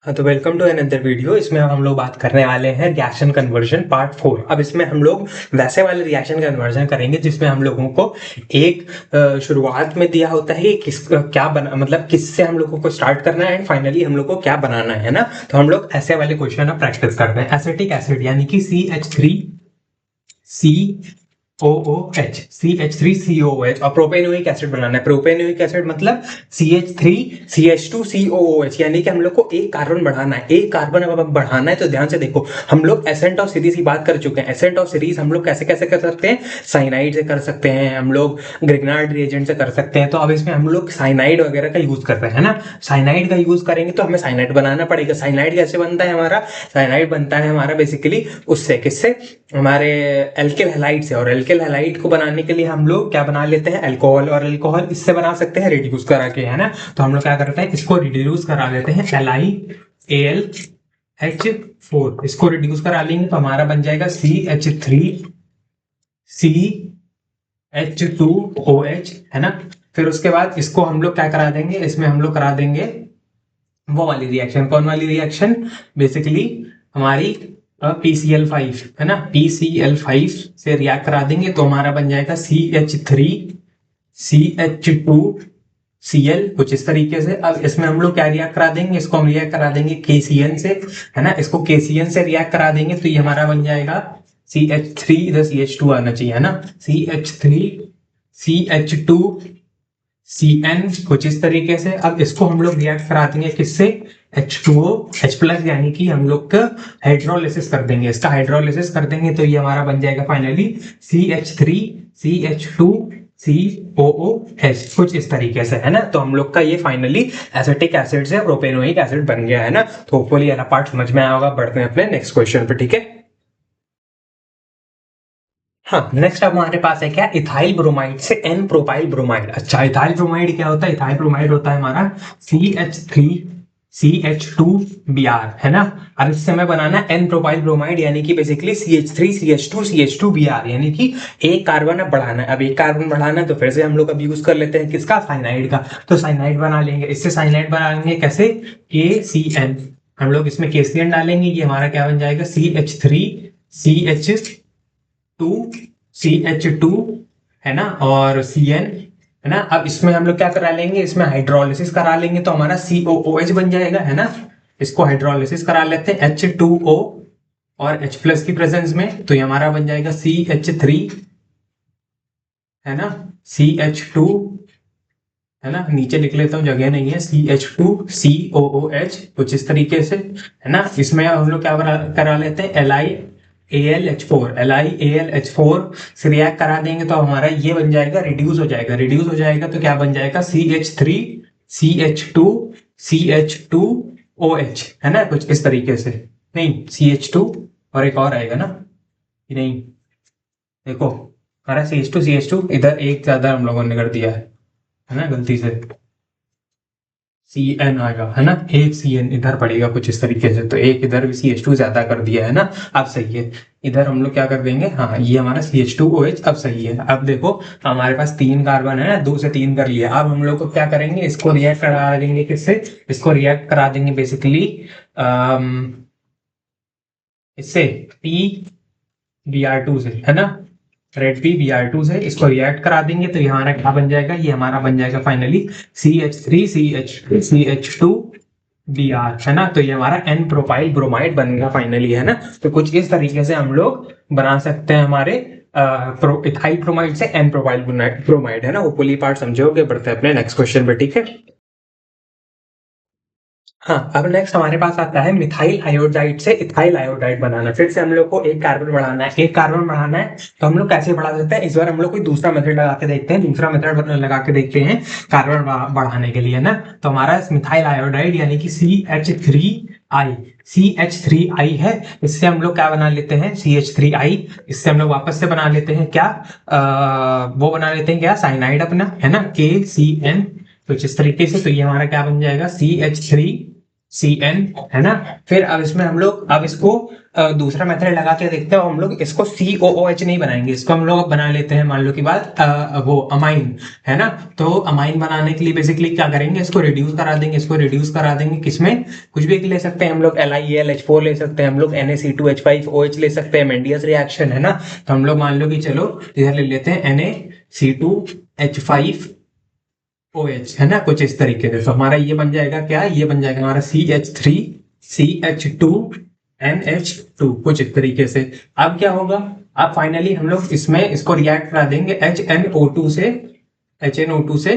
हाँ, तो welcome to another video. इसमें हम लोग बात करने वाले हैं रिएक्शन कन्वर्जन पार्ट 4। अब इसमें हम लोग वैसे वाले रिएक्शन कन्वर्जन करेंगे जिसमें हम लोगों को एक शुरुआत में दिया होता है कि किस क्या बना, मतलब किससे हम लोगों को स्टार्ट करना है एंड फाइनली हम लोग को क्या बनाना है ना। तो हम लोग ऐसे वाले क्वेश्चन अब प्रैक्टिस करते हैं। एसिटिक एसिड यानी कि CH3COOH और प्रोपेनोइक एसिड बनाना है। प्रोपेनोइक एसिड मतलब CH3CH2COOH यानी कि हम लोग को एक कार्बन बढ़ाना है। एक कार्बन अब बढ़ाना है तो ध्यान से देखो, हम लोग एसेंट ऑफ सीरीज की बात कर चुके हैं। एसेंट ऑफ सीरीज हम लोग कैसे कैसे कर सकते हैं? साइनाइड से कर सकते हैं, हम लोग ग्रिग्नार्ड रिएजेंट से कर सकते हैं। तो अब इसमें हम लोग साइनाइड वगैरह का यूज कर रहे हैं ना। साइनाइड का यूज करेंगे तो हमें साइनाइड बनाना पड़ेगा। साइनाइड कैसे बनता है हमारा? साइनाइड बनता है हमारा बेसिकली उससे, किससे? हमारे एल्किल हैलाइड से। और एल्किल हैलाइड को बनाने के लिए हम लोग क्या बना लेते हैं? अल्कोहल। और अल्कोहल इससे बना सकते हैं रिड्यूस करा के, है ना। तो हम लोग क्या करते हैं, इसको रिड्यूस करा लेते हैं LiAlH4। इसको रिड्यूस करा लेंगे तो हमारा बन जाएगा CH3CH2OH, है ना। फिर उसके बाद इसको हम लोग क्या करा देंगे, इसमें हम लोग करा देंगे वो वाली रिएक्शन। कौन वाली रिएक्शन? बेसिकली हमारी PCl5, है ना। PCl5 से रिएक्ट करा देंगे तो हमारा बन जाएगा CH3CH2Cl, कुछ इस तरीके से। अब इसमें हम लोग क्या रिएक्ट करा देंगे? इसको हम रिएक्ट करा देंगे KCN से, है ना। इसको KCN से रिएक्ट करा देंगे तो ये हमारा बन जाएगा CH3, इधर CH2 आना चाहिए, है ना। CH3CH2CN, कुछ इस तरीके से। अब इसको हम लोग रिएक्ट करा देंगे किससे? H2O H+ यानी कि हम लोग का हाइड्रोलिसिस कर देंगे। इसका हाइड्रोलिसिस कर देंगे तो ये हमारा बन जाएगा फाइनली CH3CH2COOH, कुछ इस तरीके से, है ना। तो हम लोग का ये फाइनली एसिटिक एसिड से प्रोपेनोइक एसिड बन गया, है ना। तो होपफुली ये पार्ट समझ में आया होगा। बढ़ते हैं अपने नेक्स्ट क्वेश्चन पे, ठीक है। हाँ, नेक्स्ट अब हमारे पास है क्या? इथाइल ब्रोमाइड से एन प्रोपाइल ब्रोमाइड। अच्छा, इथाइल ब्रोमाइड क्या होता है? इथाइल ब्रोमाइड होता है हमारा CH3CH2Br, है ना। अब इससे हमें बनाना है एन प्रोपाइल ब्रोमाइड यानी कि बेसिकली CH3CH2CH2Br, यानी कि एक कार्बन अब बढ़ाना है। अब एक कार्बन बढ़ाना है तो फिर से हम लोग अब यूज कर लेते हैं किसका? साइनाइड का। तो साइनाइड बना लेंगे। इससे साइनाइड बनाएंगे कैसे? KCN। हम लोग इसमें KCN डालेंगे, ये हमारा क्या बन जाएगा? CH3CH2 है ना, और Cn, है ना। अब इसमें हम लोग क्या करा लेंगे? इसमें हाइड्रोलिसिस करा लेंगे तो हमारा COOH बन जाएगा, है ना। इसको हाइड्रोलिसिस करा लेते हैं H2O और H+ की प्रेजेंस में, तो ये हमारा बन जाएगा CH3, है ना, CH2, है ना। नीचे लिख लेता हूँ, जगह नहीं है। CH2COOH, कुछ इस तरीके से, है ना। इसमें हम लोग क्या करा लेते हैं? LiAlH4 से रिएक्ट करा देंगे तो हमारा ये बन जाएगा, रिड्यूस हो जाएगा। रिड्यूस हो जाएगा तो क्या बन जाएगा? CH3CH2CH2OH, है ना, कुछ इस तरीके से। नहीं, CH2 और एक और आएगा ना, नहीं, देखो, हमारा CH2 इधर एक ज्यादा हम लोगों ने कर दिया है ना, गलती से। CN आएगा, है ना। एक CN इधर पड़ेगा कुछ इस तरीके से, तो एक इधर भी CH2 ज्यादा कर दिया है ना। अब सही है। इधर हम लोग क्या कर देंगे? हाँ, ये हमारा CH2OH अब सही है। अब देखो, हमारे पास 3 कार्बन है ना, 2 से 3 कर लिया। अब हम लोग को क्या करेंगे? इसको रिएक्ट करा देंगे किससे? इसको रिएक्ट करा देंगे बेसिकली इससे PBr2 से, है ना। रेड PBr2 से इसको रिएक्ट करा देंगे तो ये हमारा क्या बन जाएगा? ये हमारा बन जाएगा फाइनली CH3CH2Br, है ना। तो ये हमारा एन प्रोपाइल ब्रोमाइड बनेगा फाइनली, है ना। तो कुछ इस तरीके से हम लोग बना सकते हैं हमारे इथाइल ब्रोमाइड से एन प्रोपाइल ब्रोमाइड, है ना। होपफुली पार्ट समझोगे। बढ़ते हैं अपने नेक्स्ट क्वेश्चन पे, ठीक है। हाँ, अब नेक्स्ट हमारे पास आता है मिथाइल आयोडाइड से इथाइल आयोडाइड बनाना। फिर से हम लोग को एक कार्बन बढ़ाना है। एक कार्बन बढ़ाना है तो हम लोग कैसे बढ़ा सकते हैं? इस बार हम लोग कोई दूसरा मेथड लगा के देखते हैं। दूसरा मेथड लगा के देखते हैं कार्बन बढ़ाने के लिए ना। तो हमारा मिथाइल आयोडाइड यानी कि CH3I है। इससे हम लोग क्या बना लेते हैं? CH3I। इससे हम लोग वापस से बना लेते हैं क्या? वो बना लेते हैं क्या? साइनाइड अपना, है ना, KCN, कुछ इस तरीके से। तो ये हमारा क्या बन जाएगा? CH3 CN, है ना। फिर अब इसमें हम लोग अब इसको दूसरा मेथड लगा के देखते हैं। हम लोग इसको COOH नहीं बनाएंगे, इसको हम लोग अब बना लेते हैं मान लो की बात वो अमाइन, है ना। तो अमाइन बनाने के लिए बेसिकली क्या करेंगे, इसको रिड्यूस करा देंगे, इसको रिड्यूस करा देंगे किसमें, कुछ भी ले सकते हैं हम लोग, LiAlH4 ले सकते हैं हम लोग, Na(C2H5OH) ले सकते हैं, मेंडियस रिएक्शन, है ना। तो हम लोग मान लो कि चलो इधर ले लेते हैं Na(C2H5OH), है ना, कुछ इस तरीके से। तो हमारा ये बन जाएगा क्या, ये बन जाएगा हमारा CH3CH2NH2, कुछ इस तरीके से। अब क्या होगा, अब फाइनली हम लोग इसमें इसको रिएक्ट करा देंगे HNO2 से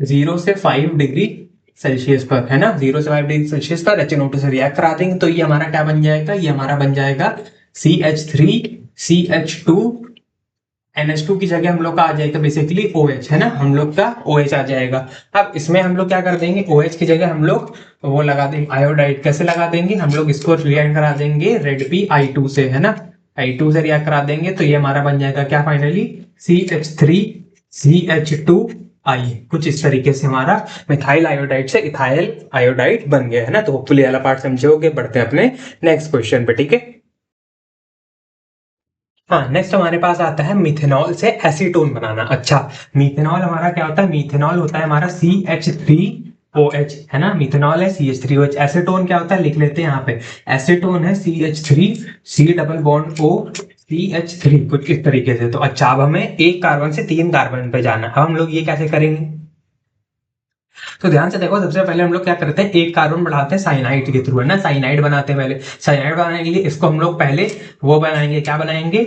0 से 5 डिग्री सेल्सियस पर, है ना, 0 से 5 डिग्री सेल्सियस पर HNO2 से रिएक्ट करा देंगे। तो ये हमारा क्या बन जाएगा, ये हमारा बन जाएगा CH3CH2 NH2 की जगह हम लोग का आ जाएगा बेसिकली OH, है ना, हम लोग का OH आ जाएगा। अब इसमें हम लोग क्या कर देंगे, OH की जगह हम लोग वो लगा देंगे आयोडाइड। कैसे लगा देंगे, हम लोग इसको रिएक्ट करा देंगे Redp(I2) से, है ना, I2 से रिएक्ट करा देंगे। तो ये हमारा बन जाएगा क्या फाइनली, CH3CH2I, कुछ इस तरीके से हमारा मिथाइल आयोडाइड से इथाइल आयोडाइड बन गया, है ना। तो होपफुली वाला पार्ट समझे होगे। बढ़ते हैं अपने नेक्स्ट क्वेश्चन पे, ठीक है। हाँ, नेक्स्ट हमारे पास आता है मिथेनॉल से एसीटोन बनाना। अच्छा, मिथेनॉल हमारा क्या होता है, मिथेनॉल होता है हमारा CH3OH, है ना, मिथेनॉल है CH3OH। एसीटोन क्या होता है, लिख लेते हैं यहाँ पे, एसीटोन है CH3C double bond O CH3, कुछ इस तरीके से। तो अच्छा, अब हमें एक कार्बन से 3 कार्बन पे जाना है। अब हम लोग ये कैसे करेंगे, तो ध्यान से देखो, सबसे पहले हम लोग क्या करते हैं, एक कार्बन बढ़ाते हैं साइनाइड के थ्रू, है ना, साइनाइड बनाते हैं पहले। साइनाइड बनाने के लिए इसको हम लोग पहले वो बनाएंगे, क्या बनाएंगे,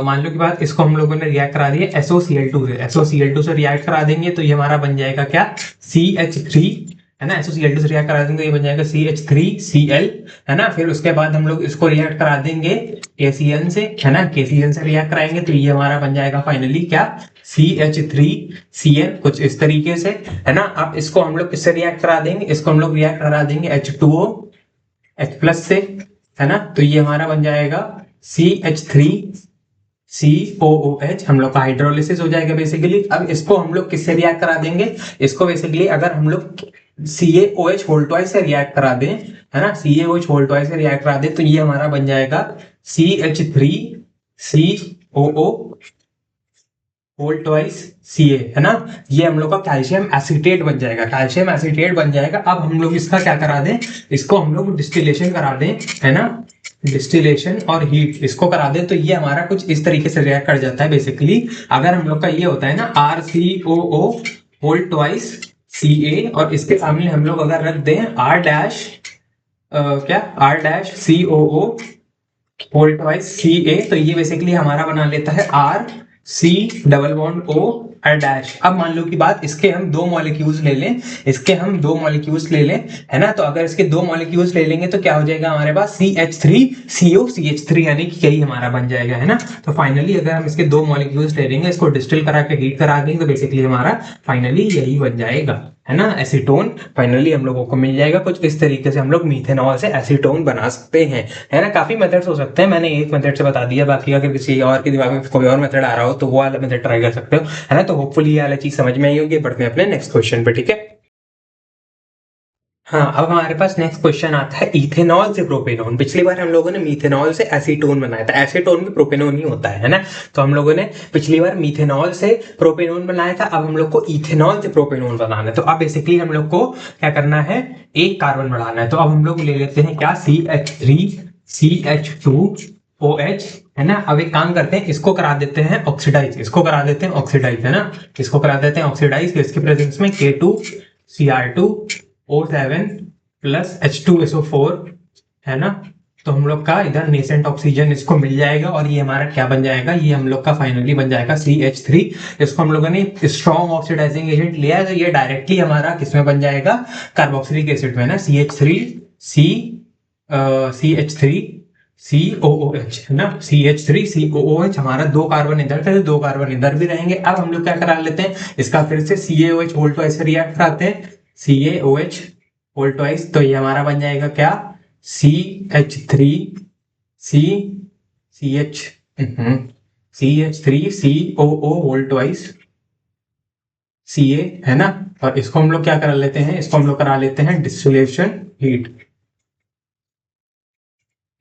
मान लो की बात, इसको हम लोगों ने रिएक्ट करा दिया SOCl2 से रिएक्ट करा देंगे। तो ये हमारा बन जाएगा क्या, CH3, है ना, SOCl2 से रिएक्ट करा देंगे तो ये बन जाएगा CH3Cl, है ना। फिर उसके बाद हम लोग इसको रिएक्ट करा देंगे KCN से, है ना, KCN से रिएक्ट कराएंगे तो ये हमारा बन जाएगा फाइनली क्या, CH3Cn, कुछ इस तरीके से, है ना। अब इसको हम लोग किससे रिएक्ट करा देंगे, इसको हम लोग रिएक्ट करा देंगे H2O H+ से, है ना। तो ये हमारा बन जाएगा CH3COOH, हम लोग का हाइड्रोलिसिस हो जाएगा बेसिकली। अब इसको हम लोग किससे रिएक्ट करा देंगे, इसको बेसिकली अगर हम लोग CaOH होल ट्वाइस से रिएक्ट करा दें, है ना, CaOH होल ट्वाइस से रिएक्ट करा दें तो ये हमारा बन जाएगा CH3COO होल ट्वाइस Ca, है ना। ये हम लोग का कैल्शियम एसीटेट बन जाएगा, कैल्शियम एसीटेट बन जाएगा। अब हम लोग इसका क्या करा दें, इसको हम लोग डिस्टिलेशन करा दें, है ना, डिस्टिलेशन और हीट इसको करा दें तो ये हमारा कुछ इस तरीके से रिएक्ट कर जाता है बेसिकली। अगर हम लोग का ये होता है ना RCOO होल ट्वाइस Ca और इसके सामने हम लोग अगर रख दें R डैश क्या R-COO होल ट्वाइस Ca, तो ये बेसिकली हमारा बना लेता है RC double bond O dash. अब मान लो की बात, इसके हम दो मॉलिक्यूल्स ले लें, इसके हम दो मॉलिक्यूल्स ले लें, है ना। तो अगर इसके दो मॉलिक्यूल्स ले लेंगे तो क्या हो जाएगा हमारे पास CH3CO यानी कि यही हमारा बन जाएगा, है ना। तो फाइनली अगर हम इसके दो मॉलिक्यूल्स ले लेंगे, इसको डिस्टिल करा के हीट करा देंगे तो बेसिकली हमारा फाइनली यही बन जाएगा, है ना, एसीटोन। फाइनली हम लोगों को मिल जाएगा। कुछ इस तरीके से हम लोग मिथेनॉल से एसीटोन बना सकते हैं, है ना। काफी मेथड्स हो सकते हैं, मैंने एक मेथड से बता दिया, बाकी अगर किसी और के दिमाग में कोई और मेथड आ रहा हो तो वो वाला मेथड ट्राई कर सकते हो, है ना। तो होपफुली ये वाला चीज समझ में आई होगी। बढ़ते हैं अपने नेक्स्ट क्वेश्चन पे, ठीक है। हाँ, अब हमारे पास नेक्स्ट क्वेश्चन आता है इथेनॉल से प्रोपेनॉन। पिछली बार हम लोगों ने मिथेनॉल से एसीटोन बनाया था, एसीटोन भी प्रोपेनॉन ही होता है ना। तो हम लोगों ने पिछली बार मिथेनॉल से प्रोपेनॉन बनाया था, अब हम लोग को इथेनॉल से प्रोपेनॉन बनाना है। तो अब बेसिकली हम लोग को क्या करना है, एक कार्बन बढ़ाना है। तो अब हम लोग ले लेते हैं क्या, CH3CH2OH, है ना। अब एक काम करते हैं, इसको करा देते हैं ऑक्सीडाइज, इसको करा देते हैं ऑक्सीडाइज, है ना, इसको करा देते हैं ऑक्सीडाइज। इसके प्रेजेंस में K2Cr2O7 प्लस H2SO4, है ना। तो हम लोग का इधर नेसेंट ऑक्सीजन इसको मिल जाएगा और ये हमारा क्या बन जाएगा, ये हम लोग का फाइनली बन जाएगा CH3। इसको हम लोगों ने स्ट्रॉन्ग ऑक्सीडाइजिंग एजेंट लिया है तो ये डायरेक्टली हमारा किसमें बन जाएगा, कार्बोक्सिलिक एसिड में, ना, CH3COOH, है ना, CH3COOH। हमारा दो कार्बन इधर थे, दो कार्बन इधर भी रहेंगे। अब हम लोग क्या करा लेते हैं, इसका फिर से CaOH होल ट्वाइस से रिएक्ट कराते हैं, CaOH होल ट्वाइस। तो ये हमारा बन जाएगा क्या, CH3COO होल ट्वाइस Ca, है ना। और इसको हम लोग क्या करा लेते हैं, इसको हम लोग करा लेते हैं डिस्टिलेशन हीट।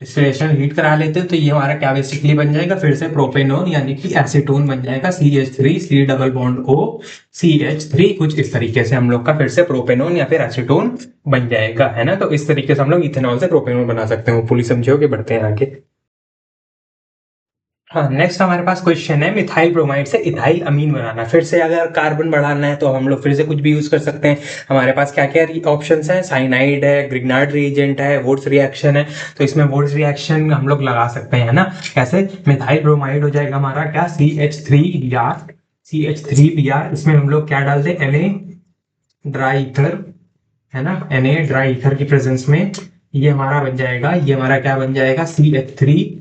डिस्टिलेशन हीट करा लेते हैं तो ये हमारा क्या बेसिकली बन जाएगा, फिर से प्रोपेनॉन यानी कि एसीटोन बन जाएगा, CH3 C double bond O CH3, कुछ इस तरीके से हम लोग का फिर से प्रोपेनॉन या फिर एसीटोन बन जाएगा, है ना। तो इस तरीके से हम लोग इथेनॉल से प्रोपेनॉन बना सकते हैं। फुली समझे कि बढ़ते हैं आगे। हाँ, नेक्स्ट हमारे पास क्वेश्चन है मिथाइल ब्रोमाइड से इथाइल अमीन बनाना। फिर से अगर कार्बन बढ़ाना है तो हम लोग फिर से कुछ भी यूज कर सकते हैं। हमारे पास क्या क्या ऑप्शंस हैं, साइनाइड है, ग्रिग्नार्ड रिएजेंट है, वुड्स रिएक्शन है। तो इसमें वुड्स रिएक्शन हम लोग लगा सकते हैं ना। कैसे, मिथाइल ब्रोमाइड हो जाएगा हमारा क्या, CH3Br। इसमें हम लोग क्या डाल दें, Na ड्राई ईथर, है ना। Na ड्राई ईथर की प्रेजेंस में ये हमारा बन जाएगा, ये हमारा क्या बन जाएगा, CH3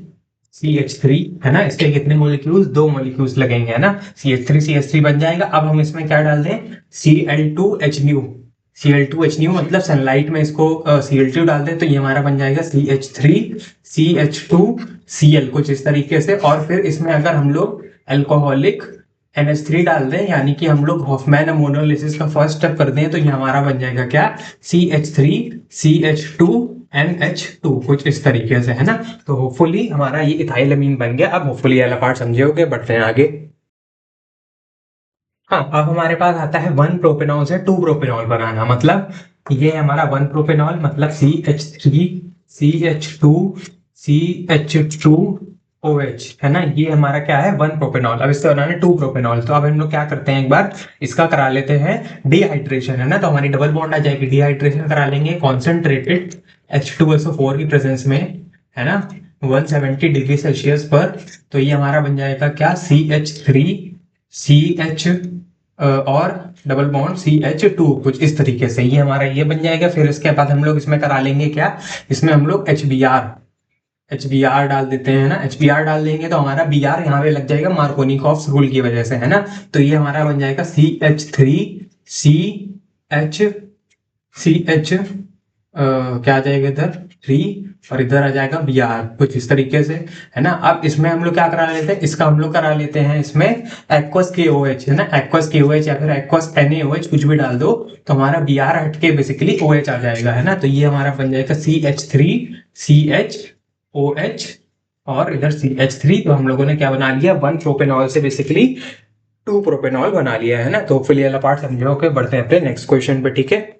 है ना। इसके कितने मॉलिक्यूल्स, 2 मॉलिक्यूल्स लगेंगे, है ना। CH3 बन जाएगा। अब हम इसमें क्या डाल दें, Cl2Hu मतलब सनलाइट में इसको Cl2 डाल दें तो ये हमारा बन जाएगा CH3CH2Cl, कुछ इस तरीके से। और फिर इसमें अगर हम लोग अल्कोहलिक NH3 डाल दें, यानी कि हम लोग हॉफमैन अमोनोलिसिस का फर्स्ट स्टेप कर दें, तो ये हमारा बन जाएगा क्या, CH3CH2NH2, कुछ इस तरीके से, है ना। तो होपफुली हमारा ये इथाइल अमीन बन गया। अब होपफुली वाला पार्ट समझे होगे, बढ़ते हैं आगे। हाँ, अब हमारे पास आता है 1 प्रोपेनॉल से 2 प्रोपेनॉल बनाना। मतलब ये हमारा 1 प्रोपेनॉल मतलब CH3CH2CH2OH, है ना। ये हमारा क्या है, 1 प्रोपेनॉल। अब इससे बनाना 2 प्रोपेनॉल। तो अब हम लोग क्या करते हैं, एक बार इसका करा लेते हैं डिहाइड्रेशन, है ना। तो हमारी डबल बॉन्ड आ जाएगी, डिहाइड्रेशन करा लेंगे कॉन्सेंट्रेटेड H2SO4 की प्रेजेंस में, है ना, 170 डिग्री सेल्सियस पर। तो ये हमारा बन जाएगा क्या, CH3CH और डबल बॉन्ड CH2, कुछ इस तरीके से ये हमारा ये बन जाएगा। फिर इसके बाद हम लोग इसमें करा लेंगे क्या, इसमें हम लोग HBr डाल देते हैं ना। HBr डाल देंगे तो हमारा Br यहाँ पे लग जाएगा मार्कोनिकॉफ्स रूल की वजह से, है ना। तो ये हमारा बन जाएगा CH3CH क्या आ जाएगा इधर 3, और इधर आ जाएगा Br, कुछ इस तरीके से, है ना। अब इसमें हम लोग क्या करा लेते हैं, इसका हम लोग करा लेते हैं इसमें एक्वस KOH, है ना। एक्वस KOH या फिर एक्वस NaOH, कुछ भी डाल दो तो हमारा Br हट के बेसिकली OH आ जाएगा, है ना। तो ये हमारा बन जाएगा CH3CHOH और इधर CH3। तो हम लोगों ने क्या बना लिया, 1 प्रोपेनॉल से बेसिकली 2 प्रोपेनॉल बना लिया, है ना। तो फिर वाला पार्ट समझो के बढ़ते हैं अपने नेक्स्ट क्वेश्चन पे, ठीक है।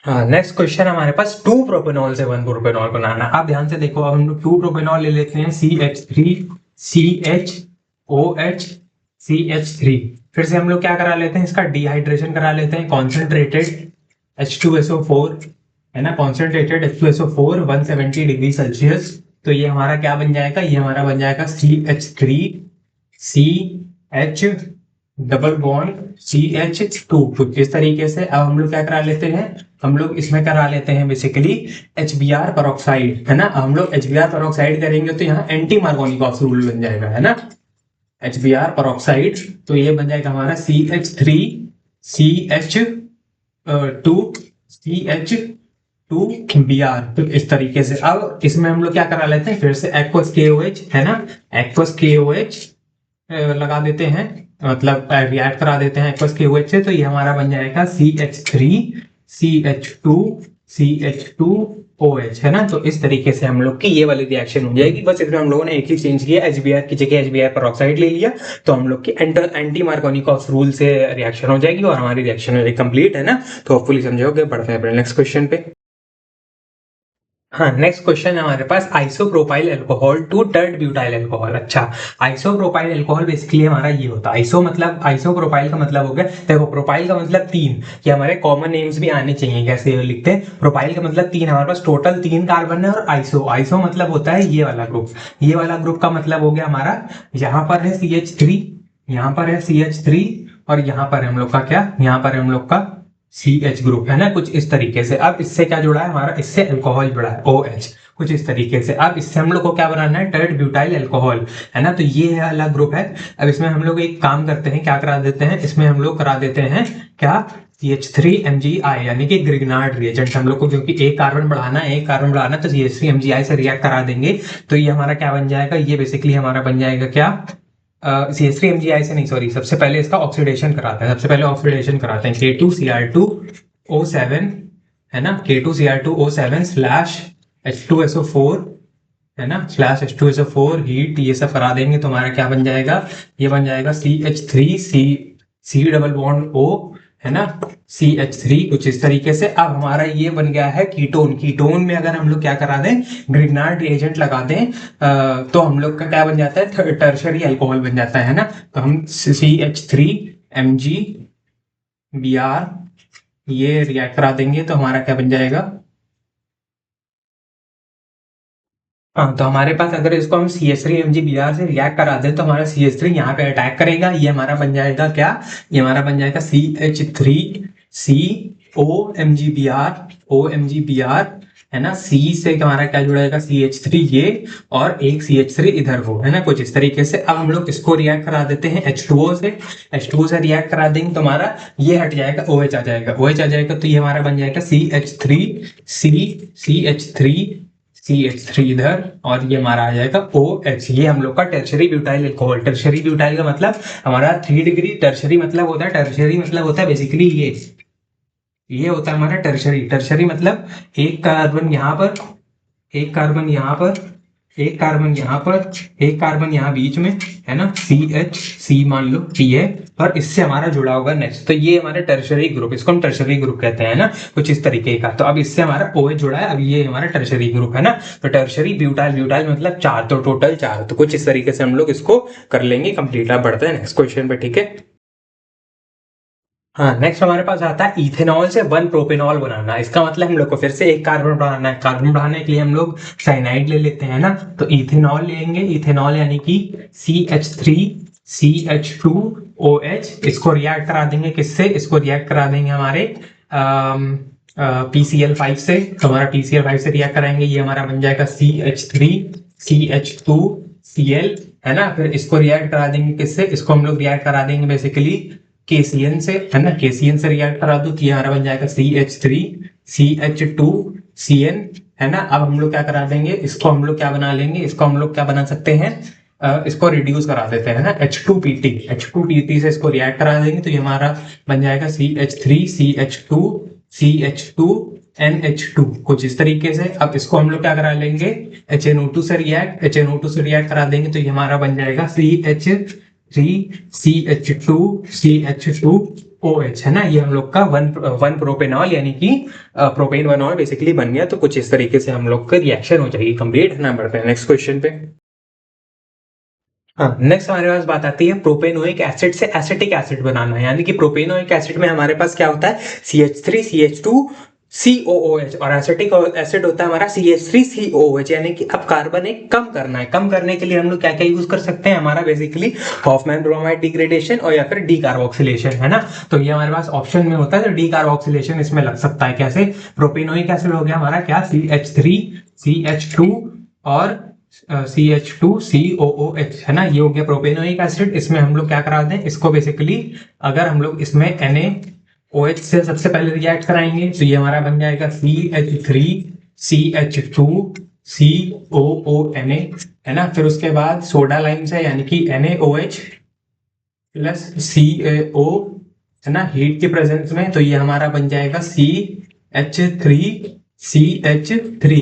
हाँ, नेक्स्ट क्वेश्चन हमारे पास 2 प्रोपेनॉल से 1 प्रोपेनॉल बनाना। आप ध्यान से देखो, अब हम लोग 2 प्रोपेनॉल ले लेते हैं, CH3CHOH CH3। फिर से हम लोग क्या करा लेते हैं, इसका डिहाइड्रेशन करा लेते हैं कॉन्सेंट्रेटेड H2SO4, है ना। Concentrated H2SO4 170 degree Celsius. तो ये हमारा क्या बन जाएगा, ये हमारा बन जाएगा CH3CH डबल बॉन्ड CH2, कुछ इस तरीके से। अब हम लोग क्या करा लेते हैं, हम लोग इसमें करा लेते हैं बेसिकली HBr पेरोक्साइड, है ना। हम लोग HBr पेरोक्साइड करेंगे तो यहाँ एंटी मार्कोनिकॉफ्स रूल बन जाएगा, है ना। HBr पेरोक्साइड, तो ये बन जाएगा हमारा CH3CH2Br, तो इस तरीके से। अब इसमें हम लोग क्या करा लेते हैं, फिर से एक्वस KOH, है ना। एक्वस KOH लगा देते हैं, मतलब रिएक्ट करा देते हैं एक्वस KOH से। तो ये हमारा बन जाएगा CH3CH2CH2OH, है ना। तो इस तरीके से हम लोग की ये वाली रिएक्शन हो जाएगी। बस इसमें हम लोगों ने एक ही चेंज किया, HBr की जगह HBr पेरोक्साइड ले लिया, तो हम लोग की एंटी मार्कोनिकॉफ्स रूल से रिएक्शन हो जाएगी और हमारी रिएक्शन हो जाएगी कंप्लीट, है ना। तो होपफुली समझोगे, बढ़ते हैं अपने नेक्स्ट क्वेश्चन पे। हाँ, नेक्स्ट क्वेश्चन है हमारे पास isopropyl alcohol to tert butyl alcohol. अच्छा, आइसोप्रोपाइल अल्कोहल बेसिकली हमारा ये होता है, आइसोप्रोपाइल का मतलब हो गया, देखो प्रोपाइल का मतलब 3, ये हमारे कॉमन नेम्स भी आने चाहिए, कैसे लिखते हैं। प्रोपाइल का मतलब 3, हमारे पास टोटल 3 कार्बन है। और आइसो मतलब होता है ये वाला ग्रुप, ये वाला ग्रुप का मतलब हो गया हमारा, यहाँ पर है CH3, यहाँ पर है CH3, और यहाँ पर हम लोग का क्या, यहाँ पर हम लोग का CH ग्रुप, है ना, कुछ इस तरीके से। अब इससे क्या जुड़ा है हमारा, इससे अल्कोहल जुड़ा है OH, कुछ इस तरीके से। अब इससे हम लोग को क्या बनाना है, टर्ड ब्यूटाइल अल्कोहल, है ना। तो ये है अलग ग्रुप है। अब इसमें हम लोग एक काम करते हैं, क्या करा देते हैं, इसमें हम लोग करा देते हैं क्या, CH3MgI, यानी कि ग्रिग्नार्ड रिएजेंट। हम लोग को क्योंकि एक कार्बन बढ़ाना है तो CH3MgI से रिएक्ट करा देंगे। तो ये हमारा क्या बन जाएगा, ये बेसिकली हमारा बन जाएगा क्या, CH3 MgI से नहीं, सॉरी, सबसे पहले इसका ऑक्सीडेशन कराते हैं, सबसे पहले ऑक्सीडेशन कराते हैं K2Cr2O7, है ना, K2Cr2O7 स्लैश H2SO4, है ना, स्लैश H2SO4 हीट, ये सब करा देंगे तो हमारा क्या बन जाएगा, ये बन जाएगा CH3C डबल बॉन्ड O, है ना, CH3 कुछ इस तरीके से। अब हमारा ये बन गया है कीटोन। कीटोन में अगर हम लोग क्या करा दें, ग्रिग्नार्ड रिएजेंट लगा दें, तो हम लोग का क्या बन जाता है, टर्शरी अल्कोहल बन जाता है ना। तो हम CH3MgBr ये रिएक्ट करा देंगे तो हमारा क्या बन जाएगा, हाँ, तो हमारे पास अगर इसको हम CH3MgBr से रिएक्ट करा दें तो हमारा CH3 यहाँ पे अटैक करेगा, ये हमारा बन जाएगा क्या, ये हमारा बन जाएगा CH3COMgBr, है ना, C से हमारा क्या जुड़ेगा, CH3 ये, और एक CH3 इधर वो, है ना, कुछ इस तरीके से। अब हम लोग इसको रिएक्ट करा देते हैं H2O से, H2O से रिएक्ट करा देंगे तो हमारा ये हट जाएगा, OH आ जाएगा, OH आ जाएगा तो ये हमारा बन जाएगा CH3 इधर, और ये हमारा आ जाएगा OH, ये हम लोग का tertiary butyl alcohol. Tertiary butyl का मतलब हमारा 3 डिग्री, टर्शरी मतलब होता है, टर्शरी मतलब होता है बेसिकली ये होता है हमारा टर्शरी। टर्शरी मतलब एक कार्बन यहाँ पर, एक कार्बन यहाँ पर, एक कार्बन यहाँ पर, एक कार्बन यहाँ बीच में, है ना, CH मान लो कि है, और इससे हमारा जुड़ा होगा नेक्स्ट, तो ये हमारा टर्शरी ग्रुप, इसको हम टर्शरी ग्रुप कहते हैं ना, कुछ इस तरीके का। तो अब इससे हमारा OH जुड़ा है, अब ये हमारा टर्शरी ग्रुप है ना। तो टर्शरी ब्यूटाइल, ब्यूटाइल मतलब 4, तो टोटल 4, तो कुछ इस तरीके से हम लोग इसको कर लेंगे कंप्लीट। अब बढ़ते हैं नेक्स्ट क्वेश्चन पे, ठीक है। हाँ, नेक्स्ट हमारे पास आता है इथेनॉल से 1 प्रोपेनॉल बनाना। इसका मतलब हम लोग को फिर से एक कार्बन बढ़ाना है, कार्बन बढ़ाने के लिए हम लोग साइनाइड ले लेते हैं ना, तो इथेनॉल लेंगे, इथेनॉल यानी कि CH3CH2OH, इसको रिएक्ट करा देंगे किससे, इसको रिएक्ट करा देंगे हमारे PCl5 से, तो हमारा PCl5 से रिएक्ट कराएंगे, ये हमारा बन जाएगा CH3CH2Cl, है ना। फिर इसको रिएक्ट करा देंगे किससे, इसको हम लोग रिएक्ट करा देंगे बेसिकली KCN से, है ना, KCN से रिएक्ट करा दो तो ये हमारा बन जाएगा CH3CH2CN, है ना। अब हम लोग क्या करा देंगे, इसको हम लोग क्या बना लेंगे, इसको हम लोग क्या बना सकते हैं, इसको रिड्यूस करा देते हैं ना, H2PT से इसको रिएक्ट करा देंगे तो ये हमारा बन जाएगा CH3CH2CH2NH2, कुछ इस तरीके से। अब इसको हम लोग क्या करा लेंगे, HNO2 से रिएक्ट करा देंगे तो ये हमारा बन जाएगा CH3CH2CH2OH, है ना। ये हम लोग का वन प्रोपेनॉल यानी कि प्रोपेन वनॉल बेसिकली बन गया। तो कुछ इस तरीके से हम लोग का रिएक्शन हो जाएगी कंप्लीट, है ना। बढ़ते हैं नेक्स्ट क्वेश्चन पे। हाँ, नेक्स्ट हमारे पास बात आती है प्रोपेनोइक एसिड से एसिटिक एसिड बनाना है, यानी कि प्रोपेनोइक एसिड में हमारे पास क्या होता है, CH3CH2COOH, और एसिटिक एसिड होता है हमारा CH3COOH, यानी कि अब कार्बन एक कम करना है। कम करने के लिए हम लोग क्या क्या यूज कर सकते हैं, हमारा बेसिकली हॉफमैन ब्रोमाइड डिग्रेडेशन और या फिर डी कार्बोक्सिलेशन, है ना। तो ये हमारे पास ऑप्शन में होता है, तो डी कार्बोक्सिलेशन इसमें लग सकता है। कैसे, प्रोपेनोइक एसिड हो गया हमारा क्या, CH3CH2 और CH2COOH, है ना, ये हो गया प्रोपेनोइक एसिड। इसमें हम लोग क्या करा दें, इसको बेसिकली अगर हम लोग इसमें NaOH से सबसे पहले रिएक्ट कराएंगे तो ये हमारा बन जाएगा CH3CH2COONA, है ना। फिर उसके बाद सोडा लाइम से यानी कि NaOH प्लस CaO, है ना, हीट के प्रेजेंस में, तो ये हमारा बन जाएगा CH3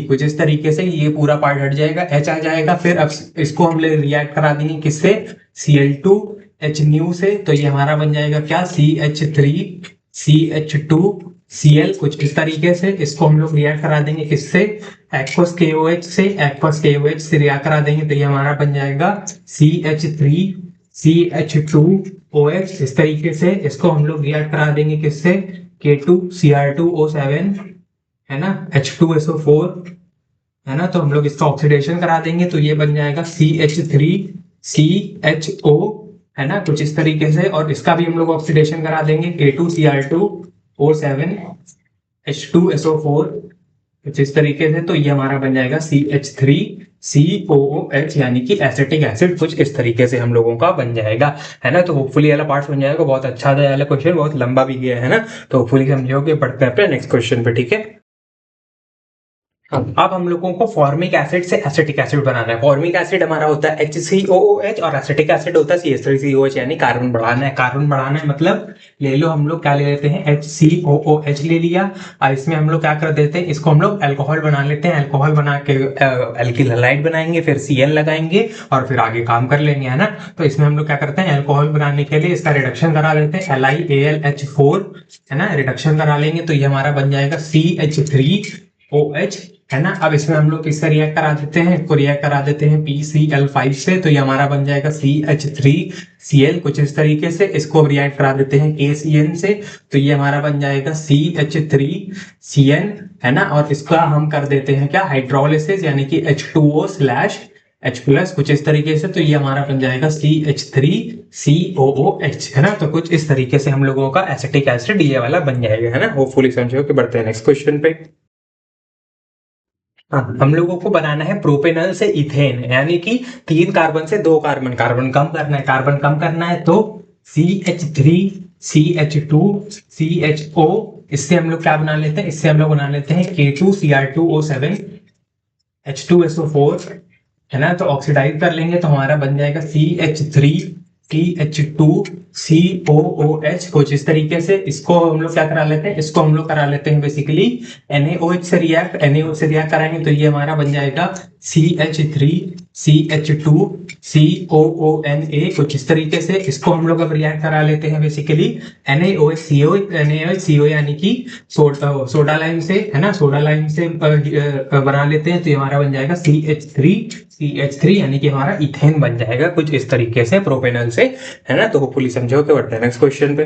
कुछ इस तरीके से, ये पूरा पार्ट हट जाएगा, H आ जाएगा। फिर अब इसको हम ले रिएक्ट करा देंगे किससे, Cl2H न्यू से, तो ये हमारा बन जाएगा क्या, CH3CH2Cl, कुछ इस तरीके से। इसको हम लोग रिएक्ट करा देंगे किससे, एक्वस KOH से रिएक्ट करा देंगे तो ये हमारा बन जाएगा CH3CH2OH, इस तरीके से। इसको हम लोग रिएक्ट करा देंगे किससे, K2Cr2O7, है ना, H2SO4, है ना। तो हम लोग इसका ऑक्सीडेशन करा देंगे तो ये बन जाएगा CH3CHO, है ना, कुछ इस तरीके से। और इसका भी हम लोग ऑक्सीडेशन करा देंगे K2Cr2O7 H2SO4, कुछ इस तरीके से। तो ये हमारा बन जाएगा CH3COOH, यानी कि एसिटिक एसिड, कुछ इस तरीके से हम लोगों का बन जाएगा, है ना। तो होपफुली वाला पार्ट बन जाएगा, बहुत अच्छा था वाला क्वेश्चन, बहुत लंबा भी गया है ना, तो होपफुली समझोगे। बढ़ते हैं अपने नेक्स्ट क्वेश्चन पे, ठीक है। अब हम लोगों को फॉर्मिक एसिड से एसिटिक एसिड बनाना है। फॉर्मिक एसिड हमारा होता है HCOOH और एसिटिक एसिड होता है CH3COH, यानी कार्बन बढ़ाना है। कार्बन बढ़ाना है मतलब ले लो, हम लोग क्या ले लेते हैं, HCOOH ले लिया और इसमें हम लोग क्या कर देते हैं, इसको हम लोग अल्कोहल बना लेते हैं। अल्कोहल बना के अल्किल हैलाइड बनाएंगे, फिर Cl लगाएंगे और फिर आगे काम कर लेंगे, है ना। तो इसमें हम लोग क्या करते हैं, अल्कोहल बनाने के लिए इसका रिडक्शन करा लेते हैं, LiAlH4, है ना। रिडक्शन करा लेंगे तो ये हमारा बन जाएगा CH3OH, है ना। अब इसमें हम लोग किससे रिएक्ट करा देते हैं, इसको रिएक्ट करा देते हैं PCl5 से, तो ये हमारा बन जाएगा CH3Cl कुछ इस तरीके से। इसको रिएक्ट करा देते हैं KCN से, तो ये हमारा बन जाएगा CH3CN, है ना। और इसका हम कर देते हैं क्या, हाइड्रोलिसिस, यानी कि H2O/H+ कुछ इस तरीके से, तो ये हमारा बन जाएगा CH3COOH, है ना। तो कुछ इस तरीके से हम लोगों का एसिटिक एसिड ये वाला बन जाएगा, है ना। होपफुली समझो कि बढ़ते हैं नेक्स्ट क्वेश्चन पे। हाँ, हम लोगों को बनाना है प्रोपेनल से इथेन, यानी कि 3 कार्बन से 2 कार्बन, कार्बन कम करना है। कार्बन कम करना है तो CH3CH2CHO, इससे हम लोग क्या बना लेते हैं, इससे हम लोग बना लेते हैं K2Cr2O7 H2SO4, है ना। तो ऑक्सीडाइज कर लेंगे तो हमारा बन जाएगा CH3CH2COOH कुछ इस तरीके से। इसको हम लोग क्या करा लेते हैं, इसको हम लोग करा लेते हैं बेसिकली NaOH से रिएक्ट, NaOH से रिएक्ट कराएंगे तो ये हमारा बन जाएगा CH3CH2COONA कुछ इस तरीके से। इसको हम लोग अब रिएक्ट करा लेते हैं बेसिकली NaOH यानी कि सोडा लाइम से, है ना। सोडा लाइम से बना लेते हैं तो ये हमारा बन जाएगा CH3 यानी कि हमारा इथेन बन जाएगा कुछ इस तरीके से प्रोपेनल से, है ना। तो होपफुली समझो के बढ़ते हैं नेक्स्ट क्वेश्चन पे।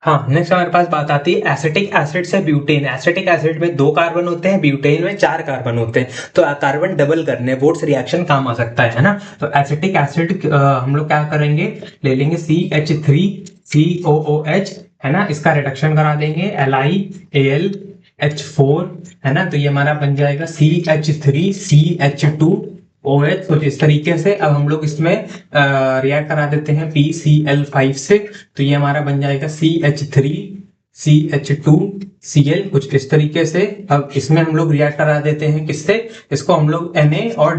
हाँ, नेक्स्ट हमारे पास बात आती है एसिटिक एसिड से ब्यूटेन। एसिटिक एसिड में 2 कार्बन होते हैं, ब्यूटेन में 4 कार्बन होते हैं, तो कार्बन डबल करने बोर्ड्स रिएक्शन काम आ सकता है ना। तो एसिटिक एसिड हम लोग क्या करेंगे, ले लेंगे CH3COOH, है ना। इसका रिडक्शन करा देंगे LiAlH4, है ना। तो ये हमारा बन जाएगा CH3CH2OH कुछ इस तरीके से। अब हम लोग इसमें रिएक्ट करा देते हैं PCl5 से, तो ये हमारा बन जाएगा CH3CH2Cl कुछ इस तरीके से। अब इसमें हम लोग रिएक्ट करा देते हैं किससे, इसको हम लोग Na और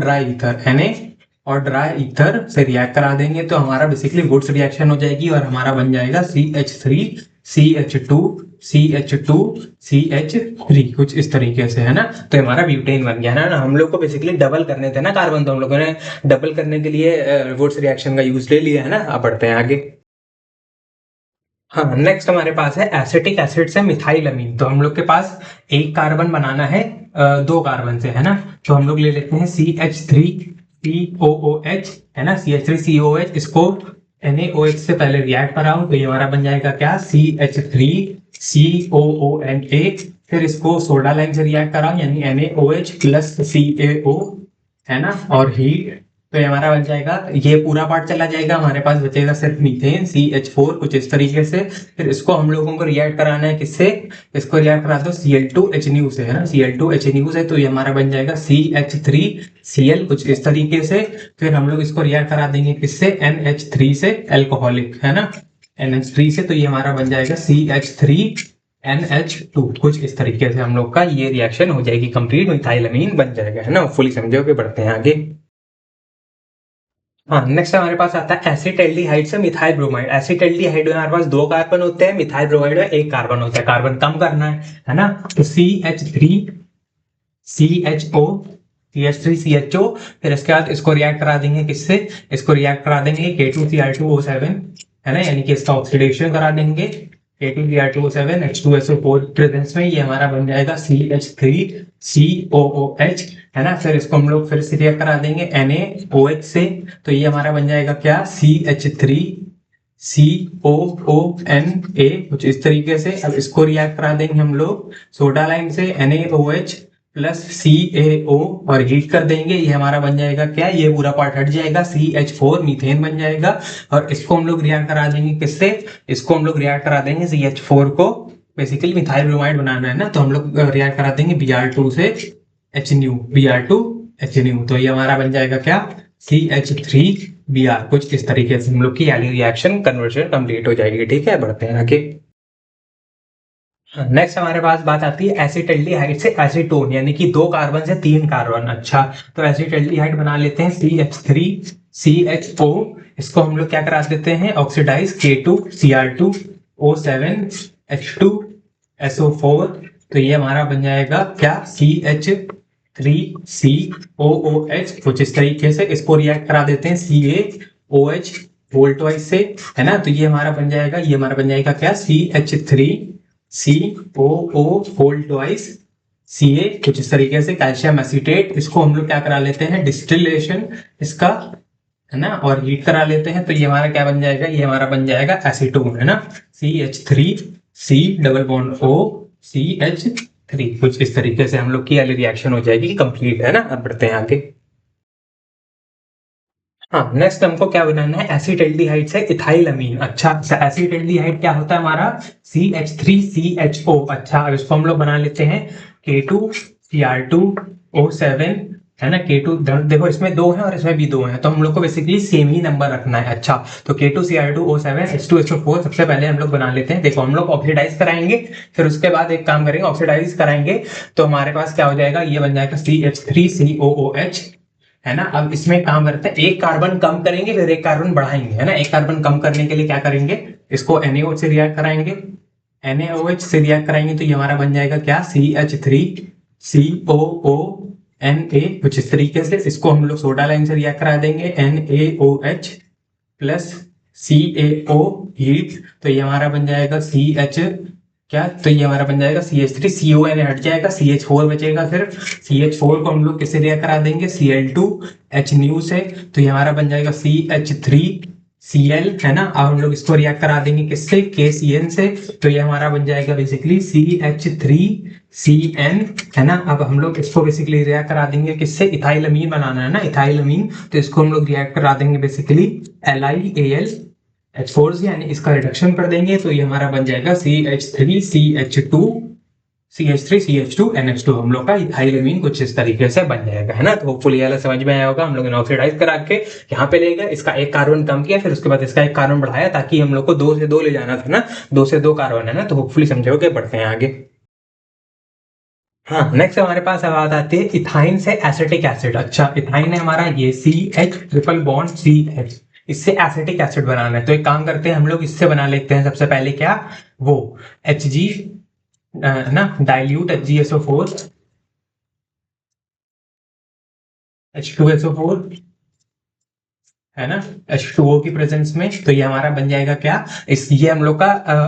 ड्राई ईथर से रिएक्ट करा देंगे तो हमारा बेसिकली वुड्स रिएक्शन हो जाएगी और हमारा बन जाएगा CH3CH2CH3 कुछ इस तरीके से, है ना। तो हमारा ब्यूटेन बन गया ना। हम लोग को बेसिकली डबल करने थे ना कार्बन, तो हम लोगों ने डबल करने के लिए वुड्स रिएक्शन का यूज ले लिया, है ना। अब बढ़ते हैं आगे। हाँ, नेक्स्ट हमारे पास है एसिटिक एसिड से मिथाइलअमीन। तो हम लोग के पास एक कार्बन बनाना है 2 कार्बन से, है ना। तो हम लोग ले लेते हैं CH3COOH, है ना। CH3COOH, इसको NaOH से पहले रिएक्ट कराऊं तो ये हमारा बन जाएगा क्या, CH3COONA। फिर इसको सोडा लाइम से रिएक्ट कराऊं यानी NaOH प्लस CaO, है ना। और हीट, तो ये हमारा बन जाएगा, ये पूरा पार्ट चला जाएगा, हमारे पास बचेगा सिर्फ मीथेन CH4 कुछ इस तरीके से। फिर इसको हम लोगों को रिएक्ट कराना है किससे, इसको रिएक्ट करा दो Cl2HNU से, है ना। Cl2HNU से, तो ये हमारा बन जाएगा CH3Cl कुछ इस तरीके से। फिर हम लोग इसको रिएक्ट करा देंगे किससे, NH3 से, एल्कोहलिक, है ना, NH3 से। तो ये हमारा बन जाएगा CH3NH2 कुछ इस तरीके से हम लोग का ये रिएक्शन हो जाएगी कंप्लीट, मिथाइलअमीन बन जाएगा, है ना। फुली समझो कि बढ़ते हैं आगे। हाँ, नेक्स्ट हमारे पास आता है एसिटाल्डिहाइड से मिथाइल ब्रोमाइड। एसिटाल्डिहाइड में हमारे पास 2 कार्बन होते हैं, मिथाइल ब्रोमाइड में 1 कार्बन होता है। कार्बन कम करना है ना। तो CH3CHO, फिर इसके बाद इसको रिएक्ट करा देंगे किससे, इसको रिएक्ट करा देंगे K2Cr2O7, है ना, यानी कि इसका ऑक्सीडेशन करा देंगे K2Cr2O7 H2SO4 प्रेजेंस में, ये हमारा बन जाएगा CH3COOH, है ना। फिर इसको हम लोग फिर से रिएक्ट करा देंगे NaOH से, तो ये हमारा बन जाएगा क्या, CH3COONA कुछ इस तरीके से। अब इसको रिएक्ट करा देंगे हम लोग सोडा लाइम से NaOH प्लस CaO और हीट कर देंगे, ये हमारा बन जाएगा क्या, ये पूरा पार्ट हट जाएगा, CH4 मीथेन बन जाएगा। और इसको हम लोग रिएक्ट करा देंगे किससे, इसको हम लोग रिएक्ट करा देंगे CH4 को, बेसिकली मिथाइल ब्रोमाइड बनाना है ना, तो हम लोग रिएक्ट करा देंगे Br2 से Br2HNU, तो ये हमारा बन जाएगा क्या, CH3Br कुछ इस तरीके से हम लोग की रिएक्शन कन्वर्जन कंप्लीट हो जाएगी। ठीक है, बढ़ते हैं आगे। नेक्स्ट हमारे पास बात आती है एसिटल्डिहाइड से एसीटोन, यानी कि 2 कार्बन से 3 कार्बन। अच्छा, तो एसिटल्डिहाइड बना लेते हैं CH3CHO, इसको हम लोग क्या करा देते हैं, ऑक्सीडाइज K2Cr2O7H2SO4। तो ये हमारा बन जाएगा क्या, CH3COOH। कुछ इस तरीके से इसको रिएक्ट करा देते हैं CaOH वोल्ट वाइज से, है ना। तो ये हमारा बन जाएगा, ये हमारा बन जाएगा क्या, CH3COO वोल्ट वाइज Ca। कुछ इस तरीके से कैल्शियम एसीटेट, इसको हम लोग क्या करा लेते हैं, डिस्टिलेशन इसका, है ना, और हीट करा लेते हैं। तो ये हमारा क्या बन जाएगा, ये हमारा बन जाएगा एसीटोन, है ना, CH3C_O CH3। कुछ इस तरीके से हम लोग की वाली रिएक्शन हो जाएगी कंप्लीट, है ना। अब बढ़ते हैं आगे। हाँ, नेक्स्ट हमको क्या बनाना है, एसिटल्डिहाइड से इथाइलअमीन। अच्छा, एसिटल्डिहाइड क्या होता है हमारा, CH3CHO। अच्छा, अब इसको हम लोग बना लेते हैं K2Cr2O7, है ना। K2 देखो इसमें 2 है और इसमें भी 2 है, तो हम लोग को बेसिकली सेम ही नंबर रखना है। अच्छा, तो K2Cr2O7H2SO4 सबसे पहले हम लोग बना लेते हैं। देखो हम लोग ऑक्सीडाइज कराएंगे, फिर उसके बाद एक काम करेंगे, ऑक्सीडाइज कराएंगे तो हमारे पास क्या हो जाएगा, ये बन जाएगा CH3COOH, है ना। अब इसमें काम करते हैं, एक कार्बन कम करेंगे फिर एक कार्बन बढ़ाएंगे, है ना। एक कार्बन कम करने के लिए क्या करेंगे, इसको NaOH से रिएक्ट कराएंगे, NaOH से रिएक्ट कराएंगे तो ये हमारा बन जाएगा क्या, CH3COONA। कुछ इस तरीके से इसको हम लोग सोडा लाइन से रिएक्ट करा देंगे, NaOH प्लस CaO हीट, तो ये हमारा बन जाएगा CH क्या, तो ये हमारा बन जाएगा CH3CON हट जाएगा, CH4 बचेगा। फिर CH4 को हम लोग किससे रिएक्ट करा देंगे, Cl2H से, तो ये हमारा बन जाएगा CH3Cl, है ना। अब हम लोग इसको रिएक्ट करा देंगे किससे, KCN से, तो ये हमारा बन जाएगा बेसिकली CH3CN, है ना। अब हम लोग इसको बेसिकली रिएक्ट करा देंगे किससे, इथाइलअमीन बनाना है ना, इथाइलअमीन, तो इसको हम लोग रिएक्ट करा देंगे बेसिकली LiAlH4 से, यानी इसका रिडक्शन कर देंगे तो ये हमारा बन जाएगा CH3CH2NH2। हम लोग का इथाइलअमीन कुछ इस तरीके से बन जाएगा, है ना। तो होपफुली ये समझ में आया होगा। हम लोग ने ऑक्सीडाइज करा के यहाँ पे ले गए, इसका एक कार्बन कम किया, फिर उसके बाद इसका एक कार्बन बढ़ाया, ताकि हम लोग को 2 से 2 ले जाना था ना, 2 से 2 कार्बन, है ना। तो होपफुली समझोगे। बढ़ते हैं आगे। हाँ, नेक्स्ट हमारे पास बात आती है इथाइन से एसिटिक एसिड। अच्छा, इथाइन है हमारा ये CH ट्रिपल बॉन्ड CH, इससे एसिटिक एसिड बनाना है। तो एक काम करते हैं, हम लोग इससे बना लेते हैं सबसे पहले क्या, वो Hg, ना, डाइल्यूट HgSO4, H2SO4, है ना, H2O की प्रेजेंस में। तो ये हमारा बन जाएगा क्या, इस ये हम लोग का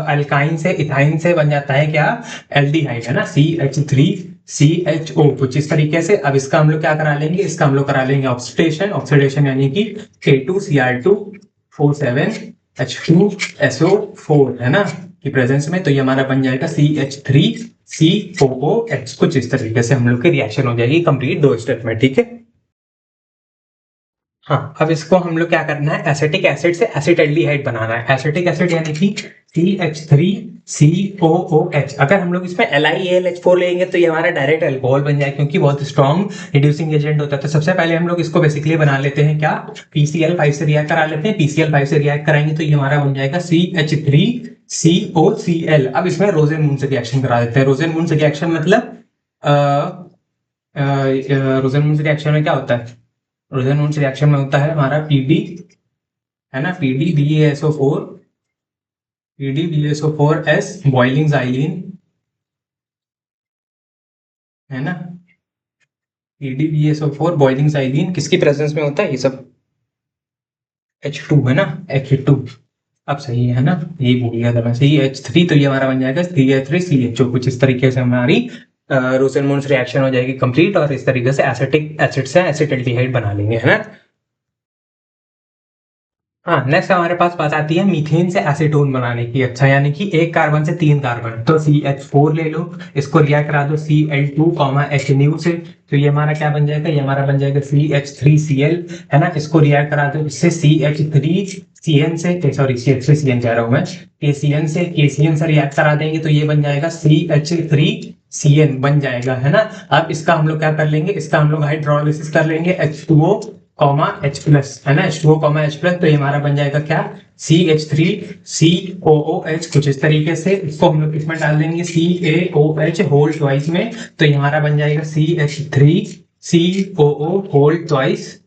अल्काइन से इथाइन से बन जाता है क्या, एल्डिहाइड, है ना, CH3CHO। कुछ इस तरीके से। अब इसका हम लोग क्या करा लेंगे, इसका हम लोग करा लेंगे ऑक्सीडेशन, ऑक्सीडेशन यानी कि K2Cr2O7H2SO4, है ना, की प्रेजेंस में। तो ये हमारा बन जाएगा CH3COOH। कुछ इस तरीके से हम लोग की रिएक्शन हो जाएगी कंप्लीट 2 स्टेप में, ठीक है। हाँ, अब इसको हम लोग क्या करना है, एसिटिक एसिड से एसिटल्डिहाइड बनाना है। एसिटिक एसिड यानी कि CH3COOH। अगर हम लोग इसमें LiAlH4 लेंगे तो ये हमारा डायरेक्ट अल्कोहल बन जाए, क्योंकि बहुत स्ट्रॉन्ग रिड्यूसिंग एजेंट होता है। तो सबसे पहले हम लोग इसको बेसिकली बना लेते हैं क्या, PCl5 से रिएक्ट करा लेते हैं। PCl5 से रिएक्ट कराएंगे तो ये हमारा बन जाएगा CH3COCl। अब इसमें रोजेन मून से रिएक्शन करा देते हैं। रोजेन मून से रिएक्शन मतलब रोजेन मून से रिएक्शन में क्या होता है, रोजेन मून रिएक्शन में होता है हमारा PD, है ना, PDBaSO4S बॉइलिंग xylene, है ना, PDBaSO4 बॉइलिंग xylene किसकी प्रेजेंस में होता है, ये सब H2, है ना, H2। अब सही है ना, ये भूल गया था मैं, CH3, तो ये हमारा बन जाएगा CH3CHO। कुछ इस तरीके से हमारी रोसेन मून रिएक्शन हो जाएगी कंप्लीट, और इस तरीके से एसिटिक एसिड से एसिटल्डिहाइड बना लेंगे, है ना। हाँ, नेक्स्ट हमारे पास बात आती है मीथेन से एसीटोन बनाने की। अच्छा, यानी कि एक कार्बन से 3 कार्बन, तो CH4 ले लो, इसको रिएक्ट करा दो Cl2, H से, तो ये हमारा क्या बन जाएगा, ये हमारा बन जाएगा CH3Cl, है ना। इसको रिएक्ट करा दो इससे CH3CN से, सॉरी CH3CN कह रहा हूं मैं, KCN से रिएक्ट करा देंगे तो ये बन जाएगा CH3CN बन जाएगा, है ना। अब इसका हम लोग क्या कर लेंगे, इसका हम लोग हाइड्रोलिसिस कर लेंगे H2O कॉमा H प्लस, है ना, H2O कॉमा H प्लस, तो ये हमारा बन जाएगा क्या, CH3 COOH, कुछ इस तरीके से। इसको हम लोग इसमें डाल देंगे CaOH होल ट्वाइस में, तो ये हमारा बन जाएगा CH3 COO whole twice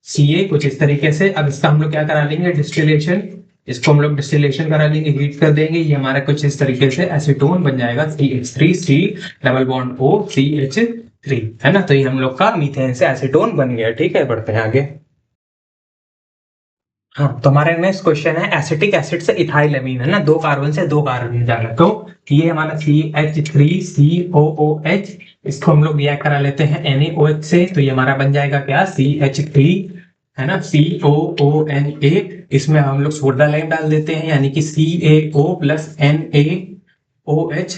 Ca, कुछ इस तरीके से। अब इसका हम लोग क्या करा लेंगे, डिस्टिलेशन, इसको हम लोग डिस्टिलेशन करा लेंगे, हीट कर देंगे, ये हमारा कुछ इस तरीके से एसीटोन बन जाएगा, CH3C double bond O CH3, है ना। तो ये हम लोग का मीथेन से एसीटोन बन गया। ठीक है, बढ़ते हैं आगे। हाँ, तो हमारे नेक्स्ट क्वेश्चन है एसिटिक एसिड से इथाइल अमीन, है ना, दो कार्बन से दो कार्बन जाना, तो ये हमारा CH3COOH, इसको हम लोग रिएक्ट करा लेते हैं NaOH से, तो ये हमारा बन जाएगा क्या, CH3, है ना, COONA, इसमें हम लोग सोडा लाइम डाल देते हैं, यानी कि CaO प्लस NaOH,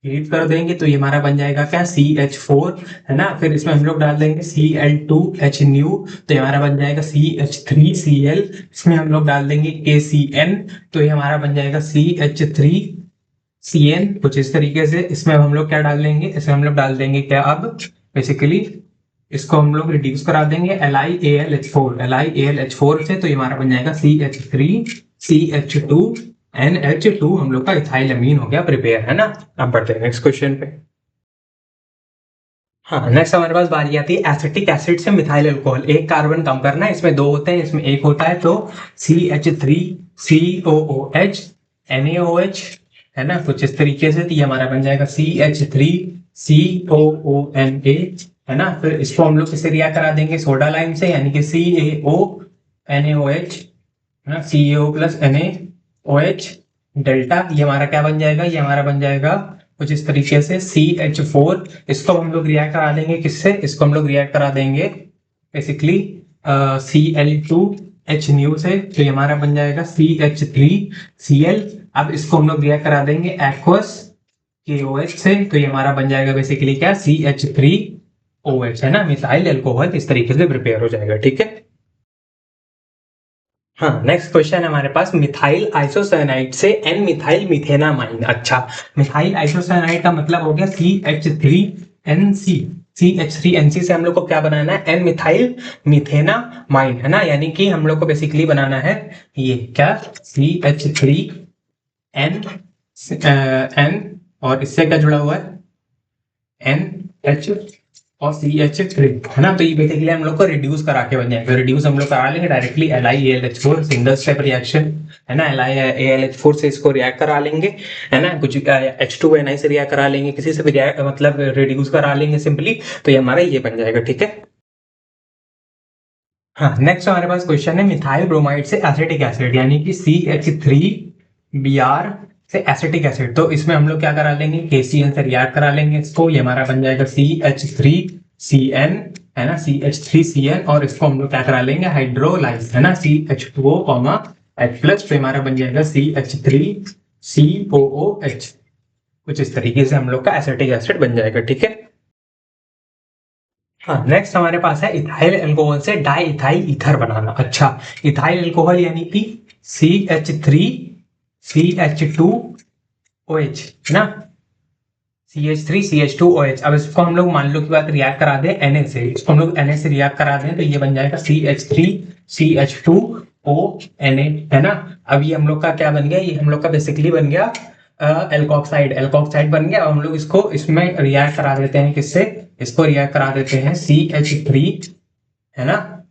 हीट कर देंगे, तो ये हमारा बन जाएगा क्या, CH4, है ना। फिर इसमें हम लोग डाल देंगे Cl2H न्यू, तो ये हमारा बन जाएगा CH3Cl, इसमें हम लोग डाल देंगे KCN, तो ये हमारा बन जाएगा CH3CN, कुछ इस तरीके से। इसमें हम लोग क्या डाल देंगे, इसमें हम लोग डाल देंगे क्या, अब बेसिकली इसको हम लोग रिड्यूस करा देंगे LiAlH4 से, तो ये हमारा बन जाएगा CH3CH2 NH2, हम लोग का इथाइल अमीन हो गया प्रिपेयर, है ना। अब बढ़ते हैं नेक्स्ट क्वेश्चन पे। हाँ, नेक्स्ट हमारे पास बारी आती है एसिटिक एसिड से मिथाइल अल्कोहल, एक कार्बन कम करना है, इसमें दो होते हैं, इसमें एक होता है, तो CH3COOH NaOH, है ना, कुछ इस तरीके से। तो ये हमारा बन जाएगा CH3COONA, है ना। फिर इसको हम लोग किससे रिएक्ट करा देंगे, सोडा लाइम से, यानी कि CaONaOH, है ना, CaO प्लस NaOH डेल्टा, ये हमारा क्या बन जाएगा, ये हमारा बन जाएगा कुछ इस तरीके से CH4, इसको हम लोग रिएक्ट करा देंगे किससे, इसको हम लोग रिएक्ट करा देंगे बेसिकली Cl2H न्यू से, तो ये हमारा बन जाएगा CH3Cl। अब इसको हम लोग रिएक्ट करा देंगे एक्वस KOH से, तो ये हमारा बन जाएगा बेसिकली क्या, CH3OH, है ना, मिथाइल अल्कोहल इस तरीके से प्रिपेयर हो जाएगा। ठीक है। हाँ, नेक्स्ट क्वेश्चन है हमारे पास मिथाइल आइसोसाइनाइड से एन मिथाइल मिथेनामाइन। अच्छा, मिथाइल आइसोसाइनाइड का मतलब हो गया CH3NC, CH3NC से हम लोग को क्या बनाना है, एन मिथाइल मिथेनामाइन, है ना, यानी कि हम लोग को बेसिकली बनाना है ये क्या, CH3N N, और इससे क्या जुड़ा हुआ है, NH और CH3, है ना। तो ये बेसिकली हम लोग को रिड्यूस करा के बन जाएगा, रिड्यूस हम लोग करा लेंगे directly LiAlH4, single step reaction, है ना, LiAlH4 से इसको रिएक्ट करा लेंगे, है ना, कुछ H2NI से रिएक्ट करा लेंगे, किसी से भी मतलब रिड्यूस करा लेंगे सिंपली, तो ये हमारा ये बन जाएगा। ठीक है। हाँ, नेक्स्ट हमारे पास क्वेश्चन है मिथाइल ब्रोमाइड से एसिटिक एसिड, यानी कि CH3Br से एसिटिक एसिड, तो इसमें हम लोग क्या करा लेंगे, KCl से रिएक्ट करा लेंगे इसको, ये हमारा बन जाएगा CH3CN, है ना, CH3CN, और इसको हम लोग क्या करा लेंगे, हाइड्रोलाइज, है ना, CH2O H प्लस, तो हमारा बन जाएगा CH3COOH, कुछ इस तरीके से हम लोग का एसिटिक एसिड बन जाएगा। ठीक है। हाँ, नेक्स्ट हमारे पास है इथाइल अल्कोहल से डाई इथाइल ईथर बनाना। अच्छा, इथाइल अल्कोहल यानी कि CH3CH2OH, है ना, CH3CH2OH। अब इसको हम लोग मान लो की बात रिएक्ट करा दें Na से, इसको हम लोग Na से रिएक्ट करा दें, तो ये बन जाएगा CH3CH2ONA, है ना। अब ये हम लोग का क्या बन गया, ये हम लोग का बेसिकली बन गया एल्कोक्साइड बन गया। अब हम लोग इसको इसमें रिएक्ट करा देते हैं किससे, इसको रिएक्ट करा देते हैं CH3, है ना,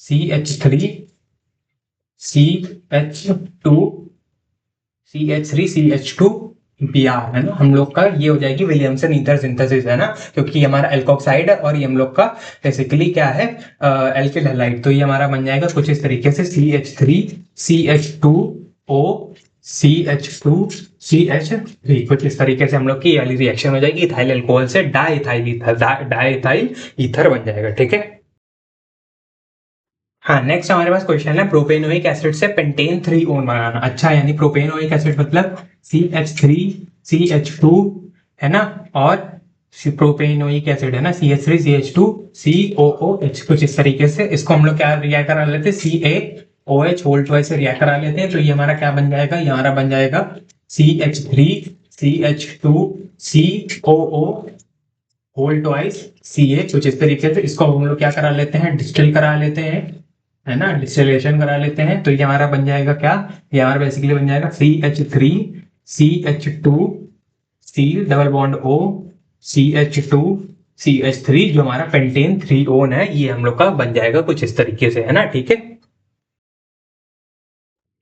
CH3CH2Br, है ना, हम लोग का ये हो जाएगी विलियमसन ईथर सिंथेसिस, है ना, क्योंकि हमारा एल्कोक्साइड है और ये हम लोग का बेसिकली क्या है, एल्किल हैलाइड, तो ये हमारा बन जाएगा कुछ इस तरीके से CH3CH2O CH2CH3, कुछ इस तरीके से हम लोग की ये वाली रिएक्शन हो जाएगी, इथाइल अल्कोहल से डाइथाइल ईथर बन जाएगा। ठीक है। हाँ, नेक्स्ट हमारे पास क्वेश्चन है प्रोपेनोइक एसिड से पेंटेन 3 ओन बनाना। अच्छा, यानी प्रोपेनोइक एसिड मतलब CH3CH2, है ना, और प्रोपेनोइक एसिड, है ना, CH3CH2COOH, कुछ इस तरीके से। इसको हम लोग क्या रिएक्ट करा लेते हैं, CaOH होल ट्वाइस से रिएक्ट करा लेते हैं, तो ये हमारा क्या बन जाएगा, ये हमारा बन जाएगा CH3CH2COO होल ट्वाइस CH कुछ इस तरीके से। इसको हम लोग क्या करा लेते हैं, डिस्टिल करा लेते हैं, है ना, डिस्टिलेशन करा लेते हैं। तो ये हमारा बन जाएगा क्या, ये हमारा बेसिकली बन जाएगा CH3 CH2 C double bond O CH2 CH3, जो हमारा पेंटेन 3 है, ये हम लोग का बन जाएगा कुछ इस तरीके से, है ना, ठीक है।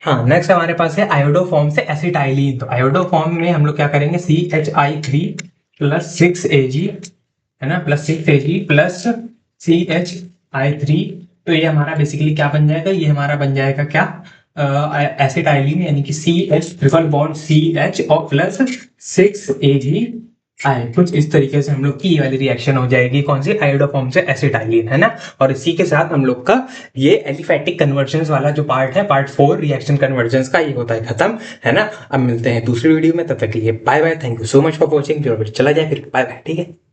हाँ, नेक्स्ट हमारे पास है आयोडो फॉर्म से एसिटाइलिन। तो आयोडो फॉर्म में हम लोग क्या करेंगे, CHI3 प्लस 6Ag, है ना, प्लस 6Ag प्लस CHI3। तो ये हमारा बेसिकली क्या बन जाएगा, ये हमारा बन जाएगा क्या, एसिटाइलिन, यानी कि CH ट्रिपल बॉन्ड CH और प्लस 6Ag कुछ इस तरीके से हम लोग की ये वाली रिएक्शन हो जाएगी, कौन सी, आयोडोफॉर्म से एसिटाइलिन, है ना। और इसी के साथ हम लोग का ये एलिफैटिक कन्वर्जन्स वाला जो पार्ट है, पार्ट 4 रिएक्शन कन्वर्जन्स का, ये होता है खत्म, है ना। अब मिलते हैं दूसरी वीडियो में, तब तक के लिए bye bye, thank you so much for watching. जो चला जाए फिर, बाय बाय, ठीक है।